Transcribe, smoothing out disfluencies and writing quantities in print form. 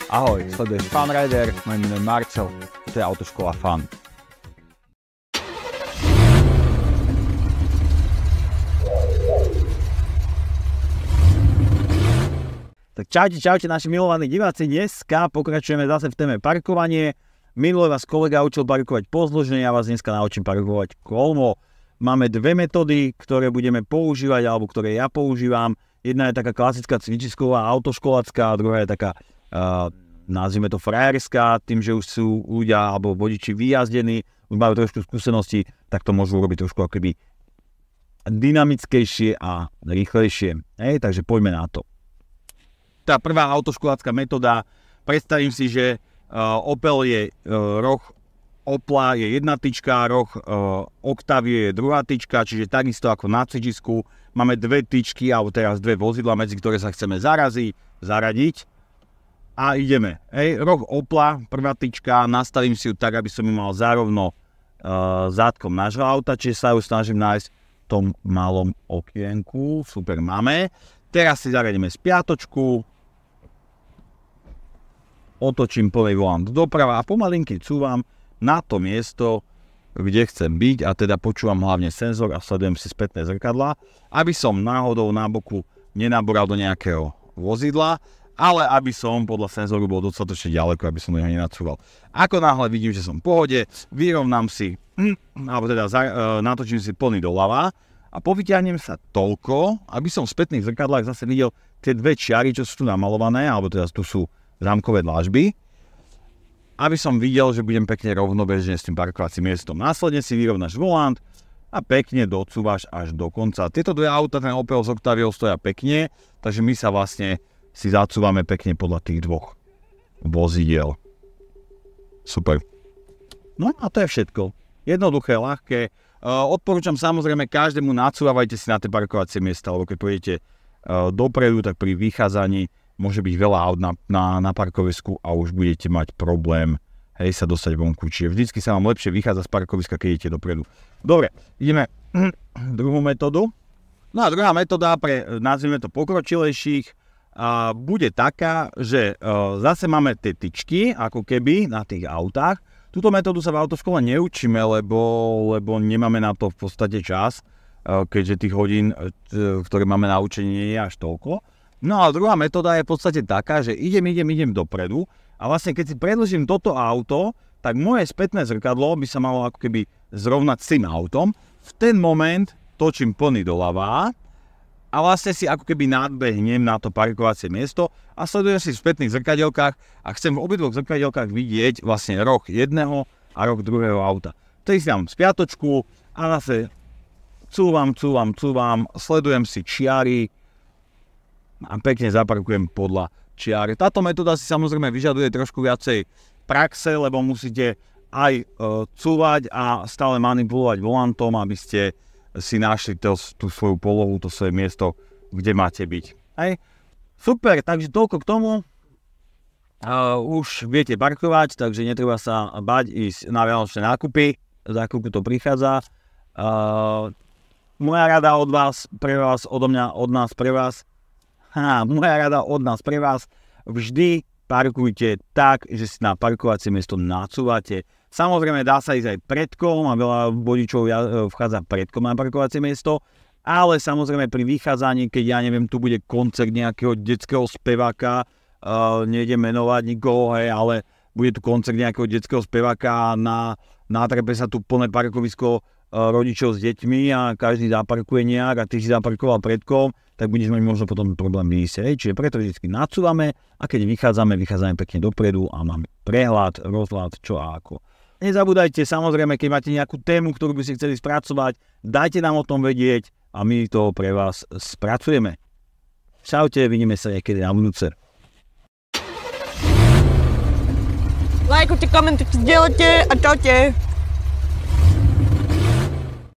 Ahoj, sleduješ FunRider, moje meno je Marcel, to je Autoškola Fun. Tak čaute naši milovaní diváci, dneska pokračujeme zase v téme parkovanie. Minule vás kolega učil parkovať pozdĺžne, ja vás dneska naučím parkovať kolmo. Máme dve metódy, ktoré budeme používať, alebo ktoré ja používam. Jedna je taká klasická cvičisková, autoškolacká, a druhá je taká, nazvime to frajerská, tým, že už sú ľudia alebo vodiči vyjazdení, už majú trošku skúsenosti, tak to môžu robiť trošku akoby dynamickejšie a rýchlejšie. Takže poďme na to. Tá prvá autoškolacká metóda, predstavím si, že Opel je roh Opla je jedna tyčka, roh Octavie je druhá tyčka, čiže takisto ako na cvičisku máme dve tyčky, alebo teraz dve vozidla, medzi ktoré sa chceme zaradiť a ideme. Roh Opla, prvá tyčka, nastavím si ju tak, aby som ju mal zárovno zádkom nášho auta, čiže sa ju snažím nájsť v tom malom okienku, super, máme. Teraz si zaradíme spiatočku, otočím plný volant doprava a pomalinky cúvam na to miesto, kde chcem byť, a teda počúvam hlavne senzor a sledujem si spätné zrkadlá, aby som náhodou na boku nenaboral do nejakého vozidla, ale aby som podľa senzoru bol dostatočne ďaleko, aby som ho nenacúval. Ako náhle vidím, že som v pohode, vyrovnám si, alebo teda natočím si plný doľava a povyťahnem sa toľko, aby som v spätných zrkadlách zase videl tie dve čiary, čo sú tu namalované, alebo teda tu sú zámkové dlažby, aby som videl, že budem pekne rovnobežne s tým parkovacím miestom. Následne si vyrovnáš volant a pekne docúvaš až do konca. Tieto dve auta, ten Opel s Octaviou, stoja pekne, takže my sa vlastne si zacúvame pekne podľa tých dvoch vozidiel. Super. No a to je všetko. Jednoduché, ľahké. Odporúčam samozrejme každému, nacúvajte si na tie parkovacie miesta, lebo keď pôjdete dopredu, tak pri vychádzaní môže byť veľa aut na parkovisku a už budete mať problém sa dostať vonku. Čiže vždycky sa vám lepšie vychádza z parkoviska, keď idete dopredu. Dobre, ideme druhú metódu. No a druhá metóda pre, nazvime to, pokročilejších bude taká, že zase máme tie tyčky, ako keby na tých autách. Túto metódu sa v autoškole neučíme, lebo nemáme na to v podstate čas, keďže tých hodín, ktoré máme na učenie, nie je až toľko. No a druhá metóda je v podstate taká, že idem dopredu a vlastne keď si predĺžim toto auto, tak moje spätné zrkadlo by sa malo ako keby zrovnať s tým autom. V ten moment točím plný doľava a vlastne si ako keby nadbehnem na to parkovacie miesto a sledujem si v spätných zrkadielkách a chcem v obidvoch zrkadielkách vidieť vlastne roh jedného a roh druhého auta. Tedy si dám spiatočku a zase cúvam, sledujem si čiary a pekne zaparkujem podľa čiary. Táto metóda si samozrejme vyžaduje trošku viacej praxe, lebo musíte aj cúvať a stále manipulovať volantom, aby ste si našli tú svoju polohu, to svoje miesto, kde máte byť. Super, takže toľko k tomu. Už viete parkovať, takže netreba sa bať ísť na vianočné nákupy. Za chvíľku to prichádza. Moja rada od vás, pre vás, od nás pre vás, moja rada od nás pre vás, vždy parkujte tak, že si na parkovacie miesto nacúvate. Samozrejme dá sa ísť aj predkom a veľa vodičov vchádza predkom na parkovacie miesto, ale samozrejme pri vychádzaní, keď ja neviem, tu bude koncert nejakého detského speváka, nejdem menovať nikoho, ale bude tu koncert nejakého detského speváka a natrepe sa tu plné parkovisko rodičov s deťmi a každý zaparkuje nejak a ty si zaparkoval predkom, tak budeš mať možno potom problém výjsť. Čiže preto vždy nacúvame a keď vychádzame pekne dopredu a máme prehľad, rozhľad, čo a ako. Nezabúdajte, samozrejme, keď máte nejakú tému, ktorú by ste chceli spracovať, dajte nám o tom vedieť a my to pre vás spracujeme. Čaute, vidíme sa niekedy na budúce. Lajkujte, komentujte, zdieľajte a čaute.